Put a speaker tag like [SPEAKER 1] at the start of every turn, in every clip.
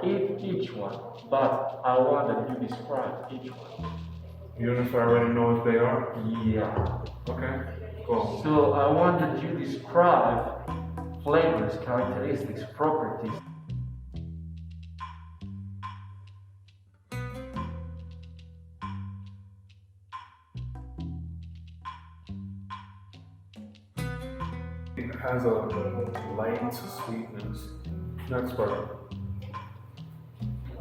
[SPEAKER 1] Eat each one, but I want that you describe each one.
[SPEAKER 2] Even if I already know what they are?
[SPEAKER 1] Yeah.
[SPEAKER 2] Okay, cool.
[SPEAKER 1] So I want that you describe flavors, characteristics, properties.
[SPEAKER 2] It has a light sweetness. Next part.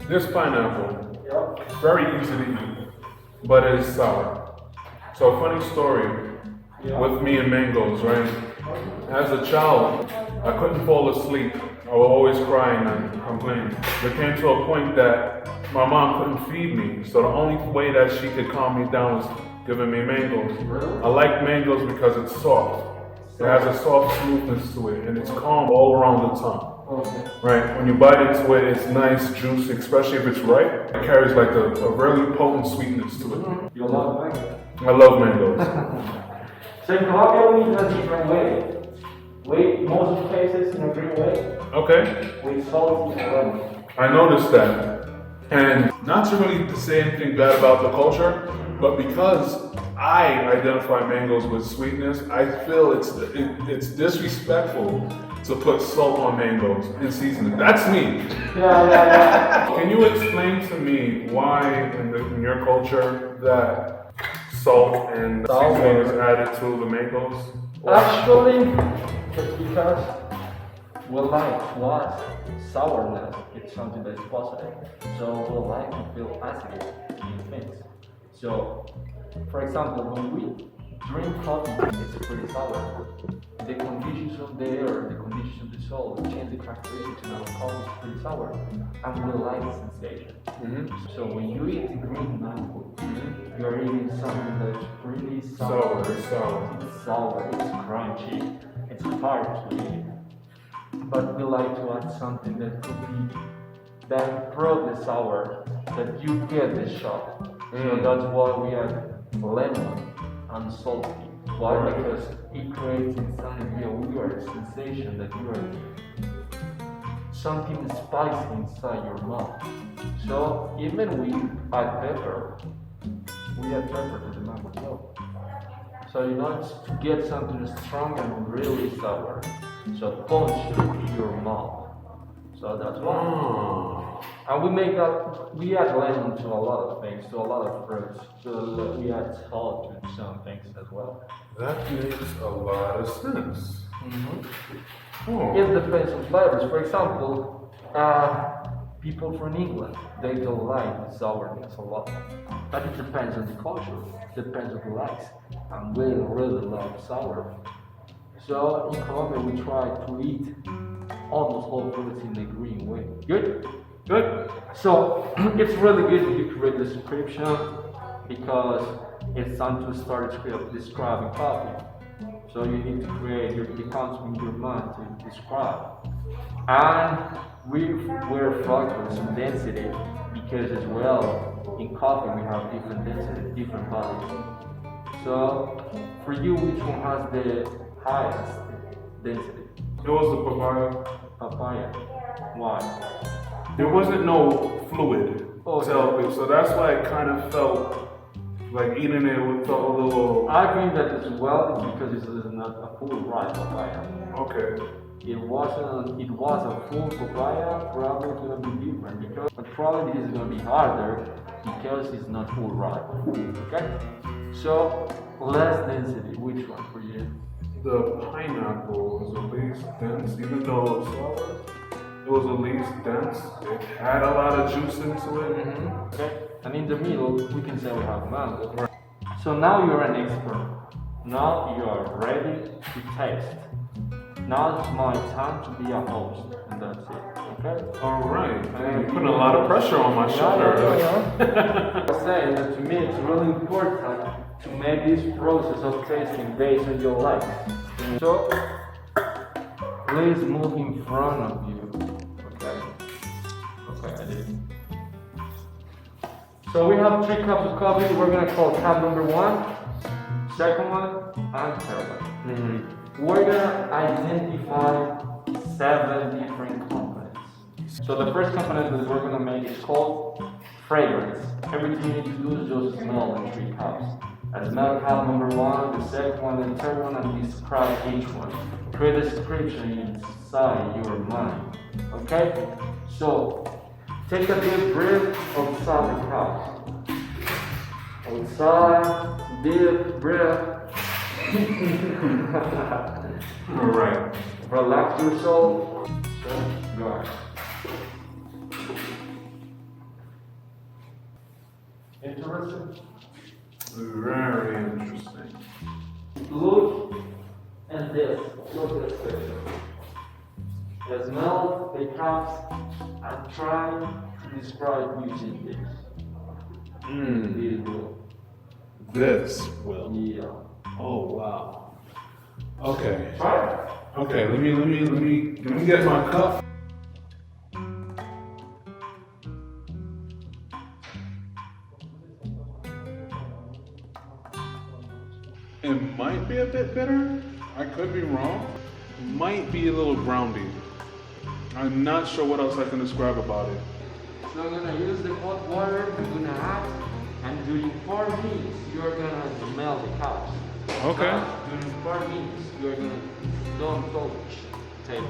[SPEAKER 2] This pineapple,
[SPEAKER 1] Yep.
[SPEAKER 2] very easy to eat, but it's sour. So funny story with me and mangoes, right? As a child, I couldn't fall asleep. I was always crying and complaining. It came to a point that my mom couldn't feed me, so the only way that she could calm me down was giving me mangoes. I like mangoes because it's soft. It has a soft smoothness to it, and it's calm all around the tongue.
[SPEAKER 1] Okay.
[SPEAKER 2] Right, when you bite into it, it's nice, juicy, especially if it's ripe. It carries like a really potent sweetness to it.
[SPEAKER 1] You love mango.
[SPEAKER 2] I love mangoes.
[SPEAKER 1] So in Colombia we eat in a different way. We, most of the cases in a green way,
[SPEAKER 2] Okay,
[SPEAKER 1] with salty and lemon.
[SPEAKER 2] I noticed that. And not to really say anything bad about the culture, but because I identify mangoes with sweetness, I feel it's disrespectful to put salt on mangoes in seasoning. That's me.
[SPEAKER 1] Yeah.
[SPEAKER 2] Can you explain to me why in your culture that salt and seasoning is added to the mangoes?
[SPEAKER 1] Actually, it's because we like to us sourness. It's something that's positive. So we like to feel acid in things. So, for example, when we drink coffee, it's pretty sour. The conditions of the air, the conditions of the soil change the characteristics of our coffee is pretty sour. And we like the sensation. So when you eat the green mango, you're eating something that's really sour.
[SPEAKER 2] It's sour.
[SPEAKER 1] It's sour, it's crunchy, it's hard to eat. But we like to add something that could be that improve the sour, that you get the shot. So that's why we add lemon and salty. Why?
[SPEAKER 2] Right.
[SPEAKER 1] Because it creates inside you a weird sensation that you are something spicy inside your mouth. So even we add pepper, we add pepper to the mango as well. So you know, it's to get something strong and really sour. So punch your mouth. So that's why. And we make that, we add lemon to a lot of things, to a lot of fruits. So we add salt to some things as well.
[SPEAKER 2] That makes a lot of sense.
[SPEAKER 1] It depends on flavors. For example, people from England, they don't like the sourness a lot. But it depends on the culture, depends on who likes. And we really love sour. So in Colombia, we try to eat almost all fruits in the green way. Good? Good. So it's really good that you create the description because it's time to start describing coffee. So you need to create the concept in your mind to describe. And we're focused on density because as well in coffee we have different density, different values. So for you, which one has the highest density?
[SPEAKER 2] It was the papaya.
[SPEAKER 1] Papaya. Why?
[SPEAKER 2] There wasn't no fluid.
[SPEAKER 1] Okay.
[SPEAKER 2] So that's why it kind of felt like eating it with a little.
[SPEAKER 1] I agree that as well because it's not a full ripe papaya.
[SPEAKER 2] Okay.
[SPEAKER 1] It was a full papaya, probably it's gonna be different because but probably this is gonna be harder because it's not full ripe. Okay? So less density, which one for you?
[SPEAKER 2] The pineapple was the least dense, even though it was sour. It was the least dense. It had a lot of juice into it.
[SPEAKER 1] Okay? And in the middle, we can say we have mango. Right. So now you're an expert. Now you are ready to taste. Now it's my time to be a host, and that's it. Okay?
[SPEAKER 2] All right. You're putting a lot of pressure on my shoulder.
[SPEAKER 1] I was saying that to me it's really important to make this process of tasting based on your likes. So please move in front of you. Okay. Okay, I did. So we have 3 cups of coffee. We're gonna call cup number 1, second one, and third one. We're gonna identify 7 different components. So the first component that we're gonna make is called fragrance. Everything you need to do is just smell the 3 cups. And smell cup number 1, the second one, the third one, and describe each one. Create a description inside your mind. Okay? So take a deep breath outside the cups. Outside, deep breath.
[SPEAKER 2] Alright.
[SPEAKER 1] Relax yourself. Go ahead. Interesting?
[SPEAKER 2] Very interesting.
[SPEAKER 1] Look at this. Look at this picture. The smell, the cups, and try to describe using this. This will.
[SPEAKER 2] This will.
[SPEAKER 1] Yeah.
[SPEAKER 2] Oh wow. Okay.
[SPEAKER 1] Try it.
[SPEAKER 2] Okay, let me get my cup. It might be a bit bitter. I could be wrong. Might be a little groundy. I'm not sure what else I can describe about it.
[SPEAKER 1] So I'm gonna use the hot water, I'm gonna add, and during 4 minutes, you're gonna smell the cups.
[SPEAKER 2] Okay.
[SPEAKER 1] During 4 minutes, you're gonna don't touch table.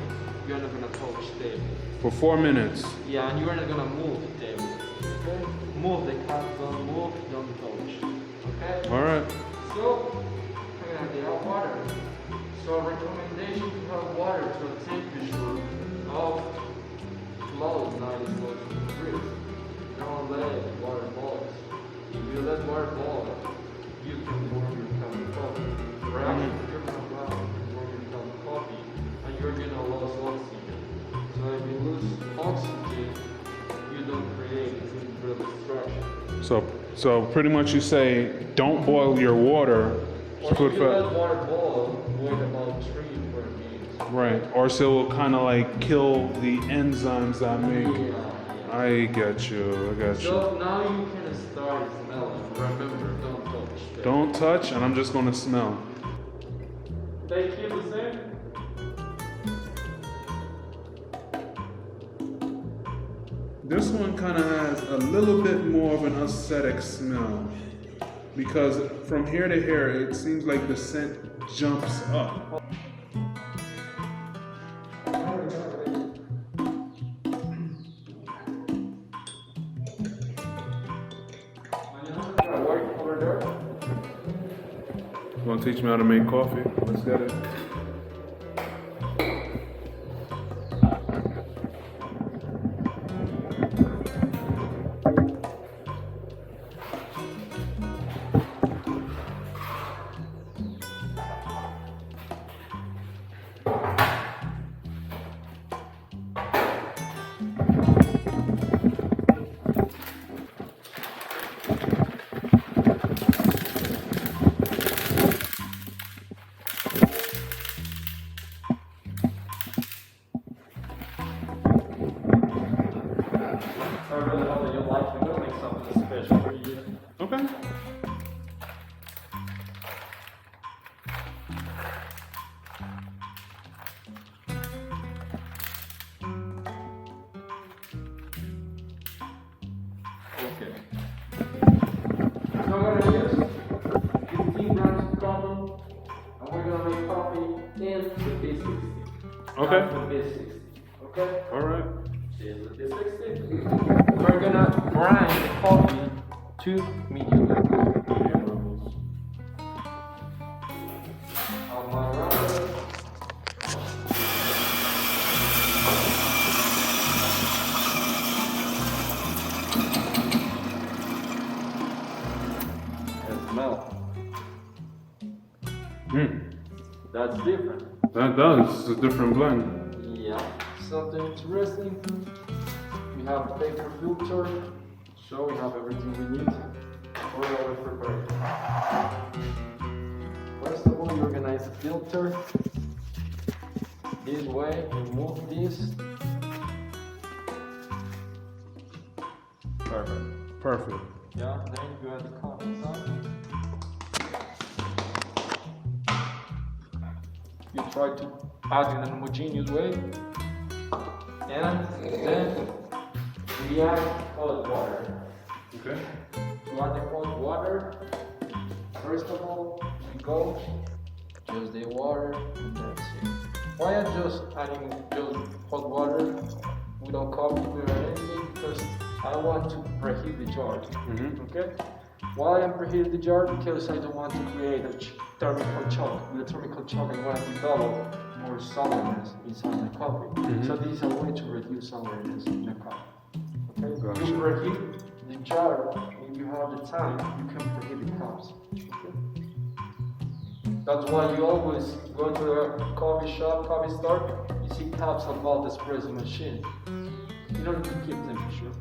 [SPEAKER 1] You're not gonna touch table.
[SPEAKER 2] For 4 minutes.
[SPEAKER 1] Yeah, and you're not gonna move the table. Okay? Move the cup, don't move, don't touch. Okay?
[SPEAKER 2] Alright.
[SPEAKER 1] So, we're gonna get hot water. So, recommendation to have water to a temperature of close 90 degrees. Don't let water boil. If you let water boil, you can warm your cup of coffee. Right? You're gonna warm your cup of coffee, and you're gonna lose oxygen. So if you lose oxygen, you don't create real destruction.
[SPEAKER 2] So pretty much you say don't boil your water.
[SPEAKER 1] Or if you let water boil, wait about 3 to 4 minutes.
[SPEAKER 2] Right. Or so it will kind of like kill the enzymes that make.
[SPEAKER 1] Yeah.
[SPEAKER 2] I get you.
[SPEAKER 1] So now you can start smelling. Remember, don't touch.
[SPEAKER 2] Don't touch, and I'm just gonna smell.
[SPEAKER 1] They keep the same.
[SPEAKER 2] This one kind of has a little bit more of an aesthetic smell because from here to here, it seems like the scent jumps up. You want to teach me how to make coffee? Let's get it.
[SPEAKER 1] I really hope that you like to make something special for you.
[SPEAKER 2] Okay.
[SPEAKER 1] Okay. So we're gonna use 15 grams of coffee, and we're gonna make coffee in the B60.
[SPEAKER 2] Okay.
[SPEAKER 1] Not the B60. Okay?
[SPEAKER 2] All right.
[SPEAKER 1] Here's the B60. We're gonna grind the coffee to medium levels. On my right. And smell. That's different.
[SPEAKER 2] That does. It's a different blend.
[SPEAKER 1] Yeah, something interesting. We have a paper filter, so we have everything we need for our preparation. First of all, you organize the filter this way, remove this. Perfect.
[SPEAKER 2] Perfect.
[SPEAKER 1] Yeah, then you add the coffee inside. You try to add in a homogeneous way. And then we add hot water.
[SPEAKER 2] Okay.
[SPEAKER 1] To add the hot water, first of all, we go just the water and that's it. Why I'm just adding just hot water without coffee or anything? Because I want to preheat the jar. Okay? Why I'm preheating the jar? Because I don't want to create a thermal shock. With a thermal shock, I want to develop more sourness inside the coffee. So this is a way to reduce sourness in the coffee. Okay?
[SPEAKER 2] Gotcha.
[SPEAKER 1] You preheat the jar. If you have the time, you can preheat the cups. Okay? That's why you always go to a coffee shop, coffee store, you see cups above the espresso machine in order to keep temperature.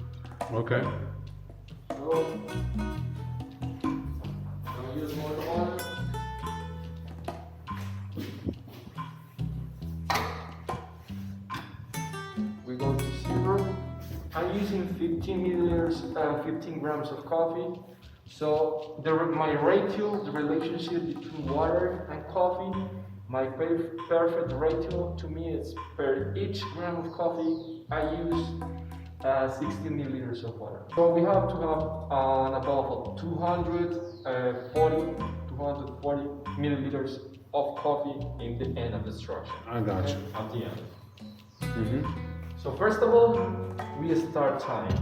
[SPEAKER 2] Okay.
[SPEAKER 1] So, I'll use more water. We go to zero. I'm using 15 milliliters and 15 grams of coffee. So my ratio, the relationship between water and coffee, my perfect ratio to me is per each gram of coffee I use 60 milliliters of water. So we have to have an above 240 milliliters of coffee in the end of the structure.
[SPEAKER 2] I got you.
[SPEAKER 1] At the end. So first of all, we start time.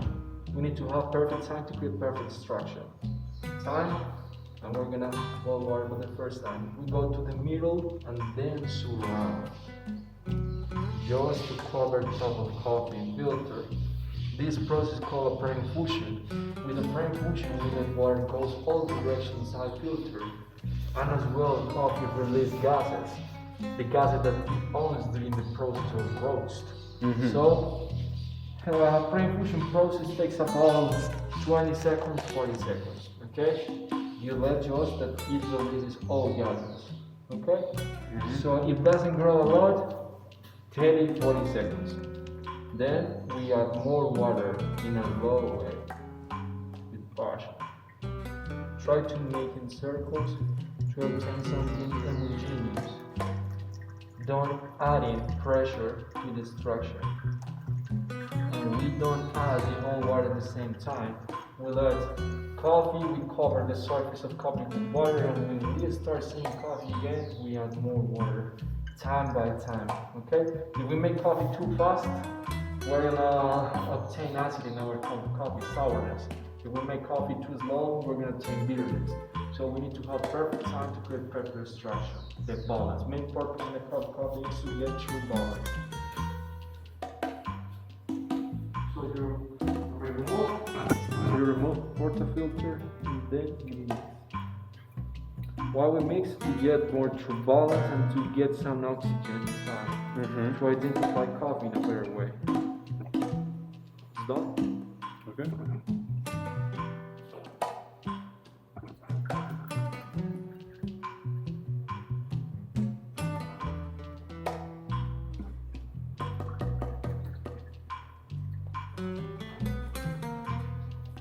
[SPEAKER 1] We need to have perfect time to create perfect structure. Time, and we're gonna boil water for the first time. We go to the middle and then surround. Just to cover the top of coffee filter. This process is called Apparel infusion. With Apparel infusion, we let water goes all directions inside filter, and as well coffee release gases. The gases that it owns during the process of roast. So, Apparel infusion process takes about 20 seconds, 40 seconds. Okay? You let just that it releases all gases. Okay? So it doesn't grow a lot, 30, 40 seconds. Then we add more water in a low way with caution. Try to make in circles to obtain something homogeneous. Don't add in pressure to the structure. And we don't add the whole water at the same time. We let coffee, we cover the surface of coffee with water, and when we start seeing coffee again, we add more water time by time. Okay? If we make coffee too fast, we're gonna obtain acid in our coffee, sourness. If we make coffee too slow, we're gonna obtain bitterness. So we need to have perfect time to create perfect structure, the balance. Main purpose in the cup of coffee is to get true balance. So you remove portafilter and then you mix. While we mix, we get more true balance and to get some oxygen inside to identify coffee in a better way. It's done.
[SPEAKER 2] Okay.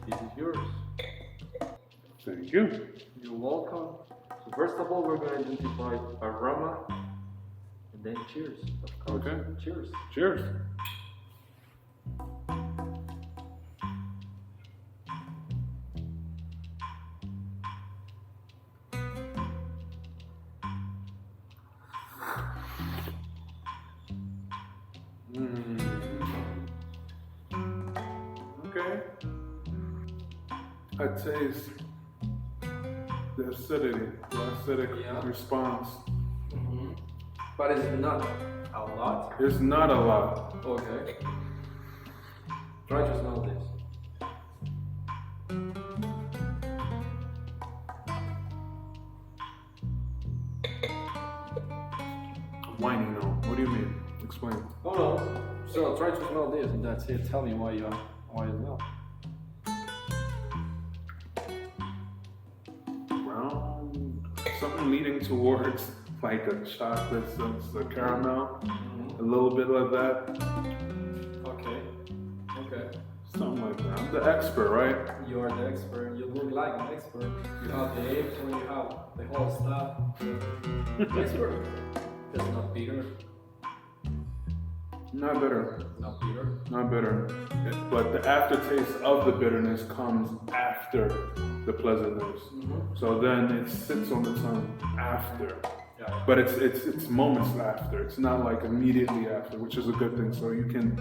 [SPEAKER 1] This is yours.
[SPEAKER 2] Thank you.
[SPEAKER 1] You're welcome. So first of all, we're going to identify aroma, and then cheers. Of course.
[SPEAKER 2] Okay.
[SPEAKER 1] Cheers.
[SPEAKER 2] Cheers. Okay. I taste the acidity, the acidic response.
[SPEAKER 1] But it's not a lot.
[SPEAKER 2] It's not a lot.
[SPEAKER 1] Okay. Try to smell this.
[SPEAKER 2] Whiny, no. What do you mean? Explain.
[SPEAKER 1] Oh no. So try to smell this, and that's it. Tell me why you smell.
[SPEAKER 2] Brown, something leading towards like a chocolate, a caramel, a little bit of that.
[SPEAKER 1] Okay.
[SPEAKER 2] Something like that. I'm the expert, right?
[SPEAKER 1] You are the expert. You look like an expert. You have the apron, you have the whole stuff. Expert. It's not bitter.
[SPEAKER 2] Not bitter.
[SPEAKER 1] Not bitter.
[SPEAKER 2] Not bitter. But the aftertaste of the bitterness comes after the pleasantness. So then it sits on the tongue after.
[SPEAKER 1] Yeah.
[SPEAKER 2] But it's moments after. It's not like immediately after, which is a good thing. So you can,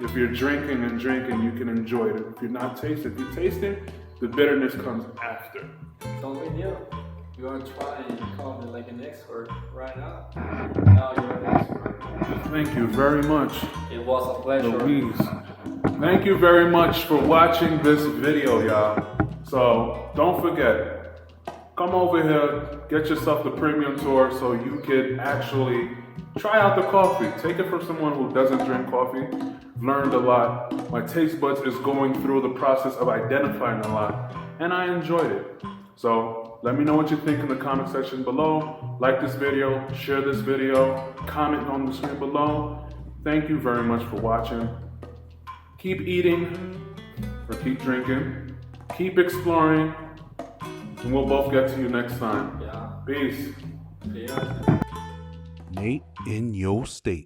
[SPEAKER 2] if you're drinking and drinking, you can enjoy it. If you're not tasting, if you're tasting, the bitterness comes after.
[SPEAKER 1] Colombian, you want to try and call me like an expert right now? Now you're an expert.
[SPEAKER 2] Thank you very much,
[SPEAKER 1] It was a pleasure.
[SPEAKER 2] Louise. Thank you very much for watching this video, y'all. So don't forget, come over here, get yourself the premium tour so you can actually try out the coffee. Take it from someone who doesn't drink coffee. Learned a lot. My taste buds is going through the process of identifying a lot, and I enjoyed it. So let me know what you think in the comment section below. Like this video, share this video, comment on the screen below. Thank you very much for watching. Keep eating, or keep drinking, keep exploring, and we'll both get to you next time.
[SPEAKER 1] Yeah.
[SPEAKER 2] Peace.
[SPEAKER 1] Yeah.
[SPEAKER 3] Nate in your state.